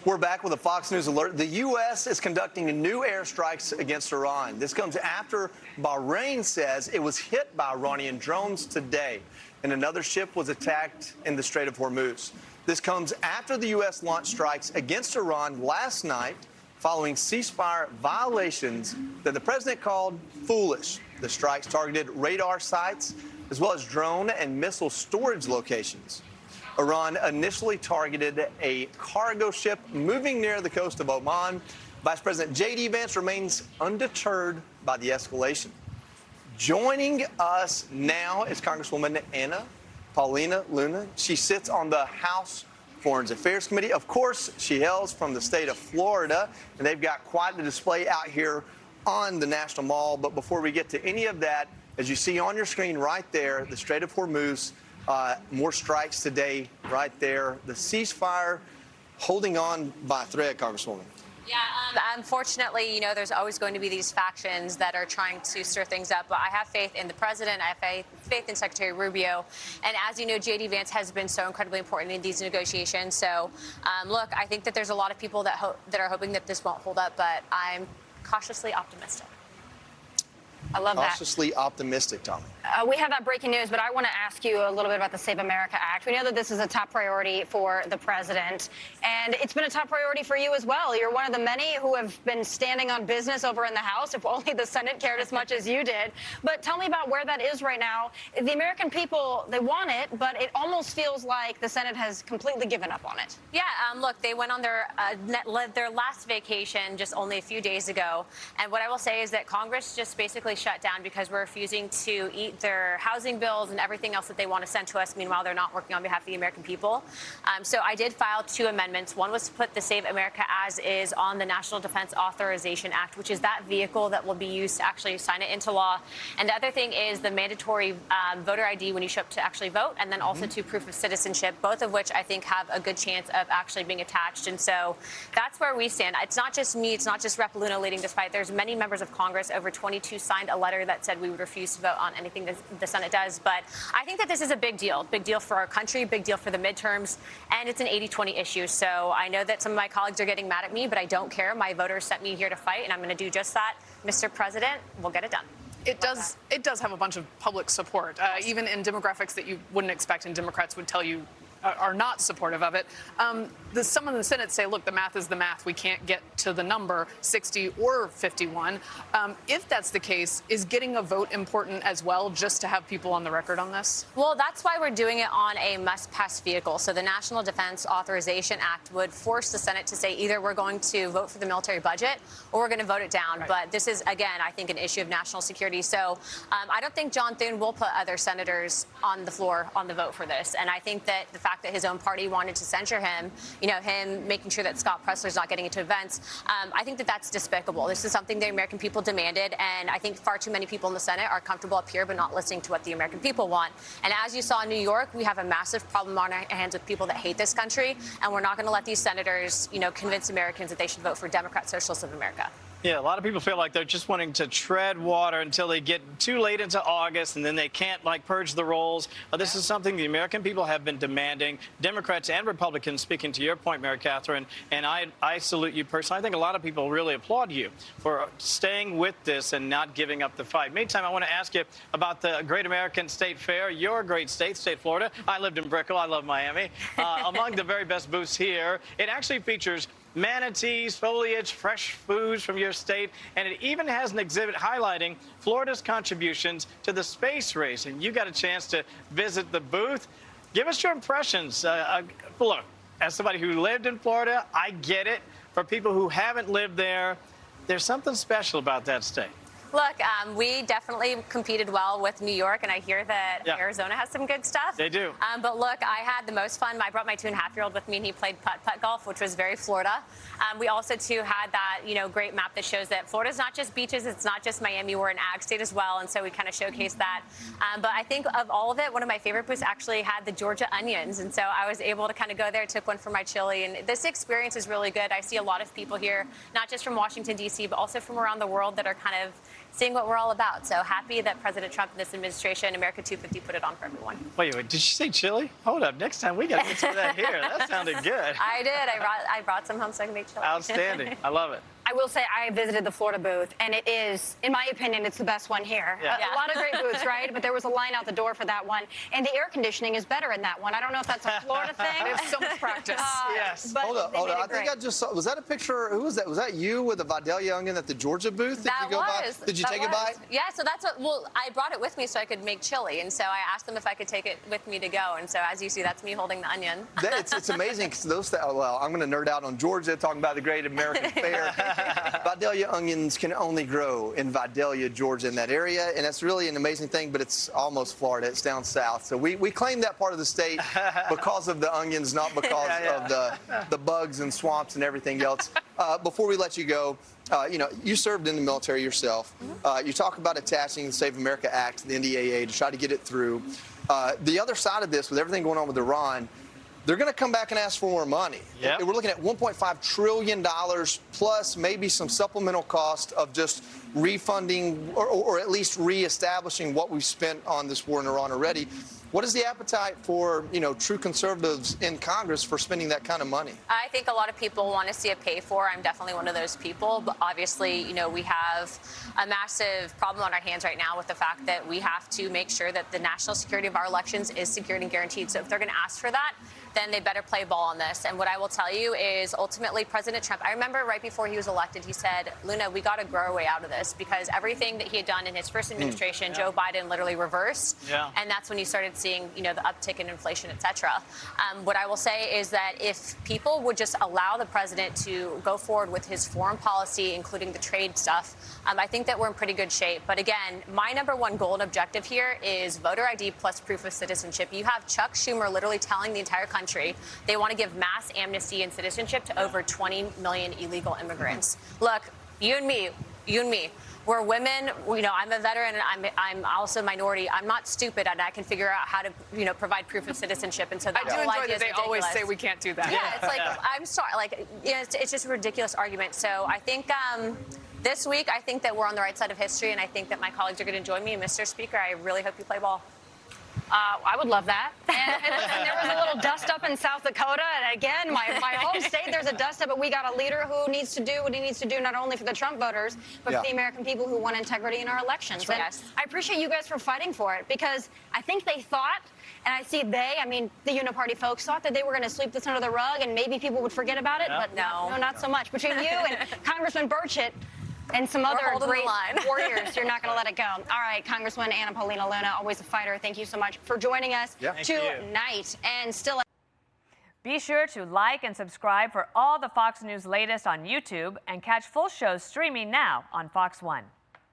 We're back with a Fox News alert. The U.S. is conducting new airstrikes against Iran. This comes after Bahrain says it was hit by Iranian drones today, and another ship was attacked in the Strait of Hormuz. This comes after the U.S. launched strikes against Iran last night following ceasefire violations that the president called foolish. The strikes targeted radar sites as well as drone and missile storage locations. Iran initially targeted a cargo ship moving near the coast of Oman. Vice President J.D. Vance remains undeterred by the escalation. Joining us now is Congresswoman Anna Paulina Luna. She sits on the House Foreign Affairs Committee. Of course, she hails from the state of Florida, and they've got quite the display out here on the National Mall. But before we get to any of that, as you see on your screen right there, the Strait of Hormuz, more strikes today right there. The ceasefire holding on by a thread, Congresswoman. Yeah, unfortunately, there's always going to be these factions that are trying to stir things up. But I have faith in the president. I have faith in Secretary Rubio. And as you know, J.D. Vance has been so incredibly important in these negotiations. So, look, I think that there's a lot of people that are hoping that this won't hold up. But I'm cautiously optimistic. I love that. Cautiously optimistic, Tommy. We have that breaking news, but I want to ask you a little bit about the Save America Act. We know that this is a top priority for the president, and it's been a top priority for you as well. You're one of the many who have been standing on business over in the House, if only the Senate cared as much as you did. But tell me about where that is right now. The American people, they want it, but it almost feels like the Senate has completely given up on it. Yeah, look, they went on their last vacation just only a few days ago, and what I will say is that Congress just basically shut down because we're refusing to eat their housing bills and everything else that they want to send to us. Meanwhile, they're not working on behalf of the American people. So I did file 2 amendments. One was to put the Save America As Is on the National Defense Authorization Act, which is that vehicle that will be used to actually sign it into law. And the other thing is the mandatory voter ID when you show up to actually vote, and then also to proof of citizenship, both of which I think have a good chance of actually being attached. And so that's where we stand. It's not just me. It's not just Rep. Luna leading this fight. There's many members of Congress, over 22, signed a letter that said we would refuse to vote on anything that the Senate does. But I think that this is a big deal for our country, big deal for the midterms, and it's an 80-20 issue. So I know that some of my colleagues are getting mad at me, but I don't care. My voters sent me here to fight, and I'm going to do just that. Mr. President, we'll get it done. It does have a bunch of public support, even in demographics that you wouldn't expect, and Democrats would tell you are not supportive of it. Some in the Senate say, look, the math is the math. We can't get to the number 60 or 51. If that's the case, is getting a vote important as well, just to have people on the record on this? Well, that's why we're doing it on a must-pass vehicle. So the National Defense Authorization Act would force the Senate to say either we're going to vote for the military budget or we're going to vote it down. Right. But this is, again, I think an issue of national security. So I don't think John Thune will put other senators on the floor on the vote for this. And I think that the fact that his own party wanted to censure him, him making sure that Scott Presler's not getting into events, I think that that's despicable. This is something the American people demanded, and I think far too many people in the Senate are comfortable up here but not listening to what the American people want. And as you saw in New York, we have a massive problem on our hands with people that hate this country, and we're not going to let these senators, convince Americans that they should vote for Democrat Socialists of America. Yeah, a lot of people feel like they're just wanting to tread water until they get too late into August, and then they can't, purge the rolls. This is something the American people have been demanding, Democrats and Republicans, speaking to your point, Mary Catherine, and I salute you personally. I think a lot of people really applaud you for staying with this and not giving up the fight. Meantime, I want to ask you about the Great American State Fair, your great state, Florida. I lived in Brickell. I love Miami. Among the very best booths here, it actually features manatees, foliage, fresh foods from your state, and it even has an exhibit highlighting Florida's contributions to the space race. And you got a chance to visit the booth. Give us your impressions. Look, as somebody who lived in Florida, I get it. For people who haven't lived there, there's something special about that state. Look, we definitely competed well with New York, and I hear that Arizona has some good stuff. They do. But look, I had the most fun. I brought my 2.5-year-old with me, and he played putt-putt golf, which was very Florida. We also, too, had that, great map that shows that Florida's not just beaches, it's not just Miami. We're an ag state as well, and so we kind of showcased that. But I think of all of it, one of my favorite booths actually had the Georgia onions, and so I was able to kind of go there, took one for my chili, and this experience is really good. I see a lot of people here, not just from Washington, D.C., but also from around the world that are kind of seeing what we're all about. So happy that President Trump and this administration, America 250, put it on for everyone. Wait, did you say chili? Hold up. Next time we got to get some of that here. That sounded good. I did. I brought some home so I can make chili. Outstanding. I love it. I will say I visited the Florida booth, and it is, in my opinion, it's the best one here. Yeah. A lot of great booths, right? But there was a line out the door for that one, and the air conditioning is better in that one. I don't know if that's a Florida thing. They have so much practice. Yes. But Hold up. they made it I think great. I just saw, was that a picture? Who was that? Was that you with the Vidalia onion at the Georgia booth? Did That you go was. by? Did you That take a bite? Yeah, so that's what, well, I brought it with me so I could make chili. And so I asked them if I could take it with me to go. And so as you see, that's me holding the onion. It's amazing because well, I'm going to nerd out on Georgia, talking about the Great American Fair. Vidalia onions can only grow in Vidalia, Georgia, in that area, and that's really an amazing thing, but it's almost Florida. It's down south. So we claim that part of the state because of the onions, not because of the bugs and swamps and everything else. Before we let you go, you served in the military yourself. You talk about attaching the Save America Act to the NDAA to try to get it through. The other side of this, with everything going on with Iran, they're going to come back and ask for more money. Yep. We're looking at $1.5 trillion plus maybe some supplemental cost of just refunding or at least reestablishing what we've spent on this war in Iran already. What is the appetite for, true conservatives in Congress for spending that kind of money? I think a lot of people want to see it paid for. I'm definitely one of those people. But obviously, we have a massive problem on our hands right now with the fact that we have to make sure that the national security of our elections is secured and guaranteed. So if they're going to ask for that, then they better play ball on this. And what I will tell you is ultimately President Trump, I remember right before he was elected, he said, Luna, we got to grow our way out of this because everything that he had done in his first administration, Joe Biden literally reversed. Yeah. And that's when you started seeing, the uptick in inflation, et cetera. What I will say is that if people would just allow the president to go forward with his foreign policy, including the trade stuff, I think that we're in pretty good shape. But again, my number one goal and objective here is voter ID plus proof of citizenship. You have Chuck Schumer literally telling the entire country they want to give mass amnesty and citizenship to over 20 million illegal immigrants. Look, you and me, we're women. I'm a veteran and I'm also a minority. I'm not stupid and I can figure out how to, provide proof of citizenship. And so I do enjoy that they always say we can't do that. Yeah, it's like, I'm sorry, it's just a ridiculous argument. So I think this week, I think that we're on the right side of history and I think that my colleagues are going to join me. And Mr. Speaker, I really hope you play ball. I would love that. And there was a little dust up in South Dakota. And again, my home state, there's a dust up, but we got a leader who needs to do what he needs to do, not only for the Trump voters, but for the American people who want integrity in our elections. Right. And I appreciate you guys for fighting for it because I think they thought, and I see the Uniparty folks thought that they were going to sweep this under the rug and maybe people would forget about it, but no, not so much. Between you and Congressman Burchett, and some other great warriors, you're not going to let it go. All right, Congresswoman Anna Paulina Luna, always a fighter. Thank you so much for joining us tonight. And still. Be sure to like and subscribe for all the Fox News latest on YouTube and catch full shows streaming now on Fox One.